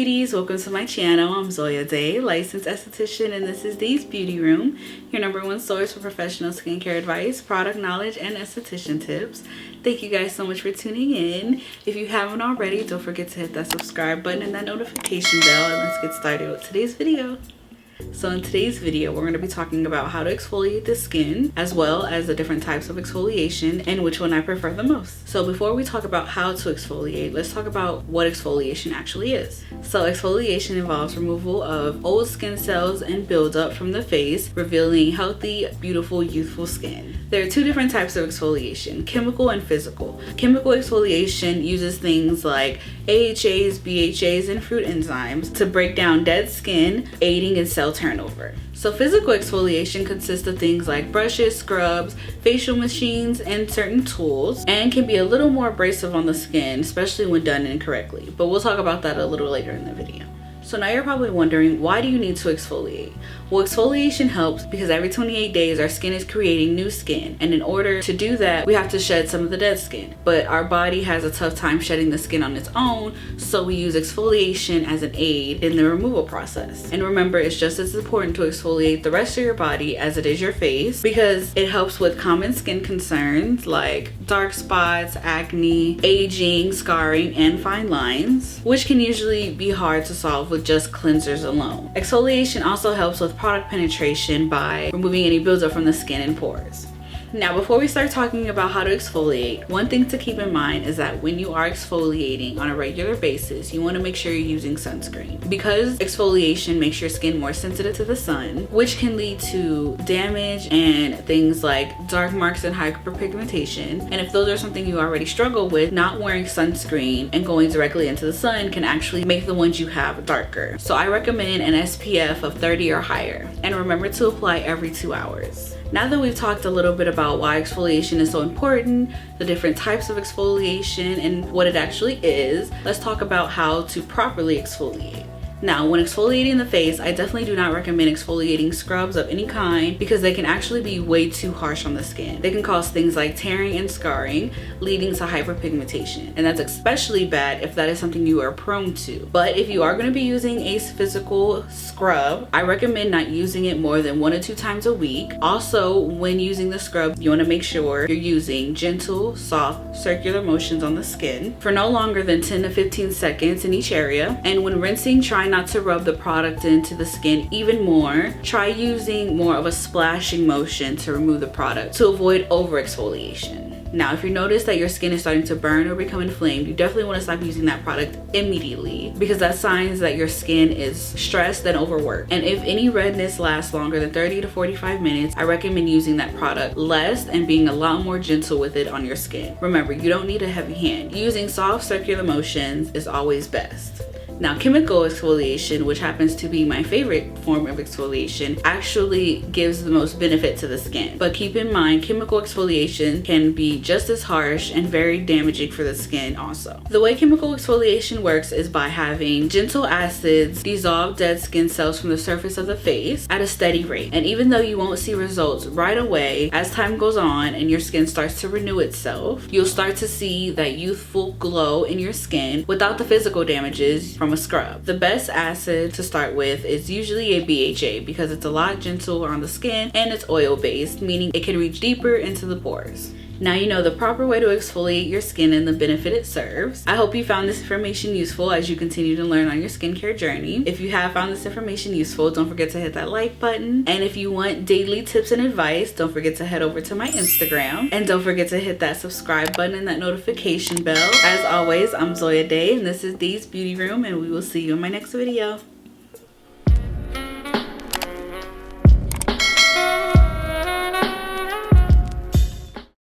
beauties, welcome to my channel. I'm Zoya Day, licensed esthetician, and this is Dee's Beauty Room, your #1 source for professional skincare advice, product knowledge, and esthetician tips. Thank you guys so much for tuning in. If you haven't already, don't forget to hit that subscribe button and that notification bell, and let's get started with today's video. So in today's video, we're going to be talking about how to exfoliate the skin, as well as the different types of exfoliation and which one I prefer the most. So before we talk about how to exfoliate, let's talk about what exfoliation actually is. So exfoliation involves removal of old skin cells and buildup from the face, revealing healthy, beautiful, youthful skin. There are two different types of exfoliation, chemical and physical. Chemical exfoliation uses things like AHAs, BHAs, and fruit enzymes to break down dead skin, aiding in cell turnover. So physical exfoliation consists of things like brushes, scrubs, facial machines, and certain tools, and can be a little more abrasive on the skin, especially when done incorrectly. But we'll talk about that a little later in the video. So now you're probably wondering, why do you need to exfoliate? Well, exfoliation helps because every 28 days our skin is creating new skin, and in order to do that we have to shed some of the dead skin. But our body has a tough time shedding the skin on its own, so we use exfoliation as an aid in the removal process. And remember, it's just as important to exfoliate the rest of your body as it is your face, because it helps with common skin concerns like dark spots, acne, aging, scarring, and fine lines, which can usually be hard to solve with just cleansers alone. Exfoliation also helps with product penetration by removing any buildup from the skin and pores. Now, before we start talking about how to exfoliate, one thing to keep in mind is that when you are exfoliating on a regular basis, you want to make sure you're using sunscreen, because exfoliation makes your skin more sensitive to the sun, which can lead to damage and things like dark marks and hyperpigmentation. And if those are something you already struggle with, not wearing sunscreen and going directly into the sun can actually make the ones you have darker. So I recommend an SPF of 30 or higher, and remember to apply every 2 hours. Now that we've talked a little bit about why exfoliation is so important, the different types of exfoliation, and what it actually is, let's talk about how to properly exfoliate. Now, when exfoliating the face, I definitely do not recommend exfoliating scrubs of any kind because they can actually be way too harsh on the skin. They can cause things like tearing and scarring, leading to hyperpigmentation. And that's especially bad if that is something you are prone to. But if you are going to be using a physical scrub, I recommend not using it more than 1 or 2 times a week. Also, when using the scrub, you want to make sure you're using gentle, soft, circular motions on the skin for no longer than 10 to 15 seconds in each area. And when rinsing, try not to rub the product into the skin even more. Try using more of a splashing motion to remove the product to avoid over exfoliation. Now, if you notice that your skin is starting to burn or become inflamed, you definitely want to stop using that product immediately, because that's signs that your skin is stressed and overworked. And if any redness lasts longer than 30 to 45 minutes, I recommend using that product less and being a lot more gentle with it on your skin. Remember, you don't need a heavy hand. Using soft circular motions is always best. Now, chemical exfoliation, which happens to be my favorite form of exfoliation, actually gives the most benefit to the skin. But keep in mind, chemical exfoliation can be just as harsh and very damaging for the skin also. The way chemical exfoliation works is by having gentle acids dissolve dead skin cells from the surface of the face at a steady rate. And even though you won't see results right away, as time goes on and your skin starts to renew itself, you'll start to see that youthful glow in your skin without the physical damages from a scrub. The best acid to start with is usually a BHA because it's a lot gentler on the skin and it's oil based, meaning it can reach deeper into the pores. Now you know the proper way to exfoliate your skin and the benefit it serves. I hope you found this information useful as you continue to learn on your skincare journey. If you have found this information useful, don't forget to hit that like button. And if you want daily tips and advice, don't forget to head over to my Instagram. And don't forget to hit that subscribe button and that notification bell. As always, I'm Zoya Day, and this is Dee's Beauty Room, and we will see you in my next video.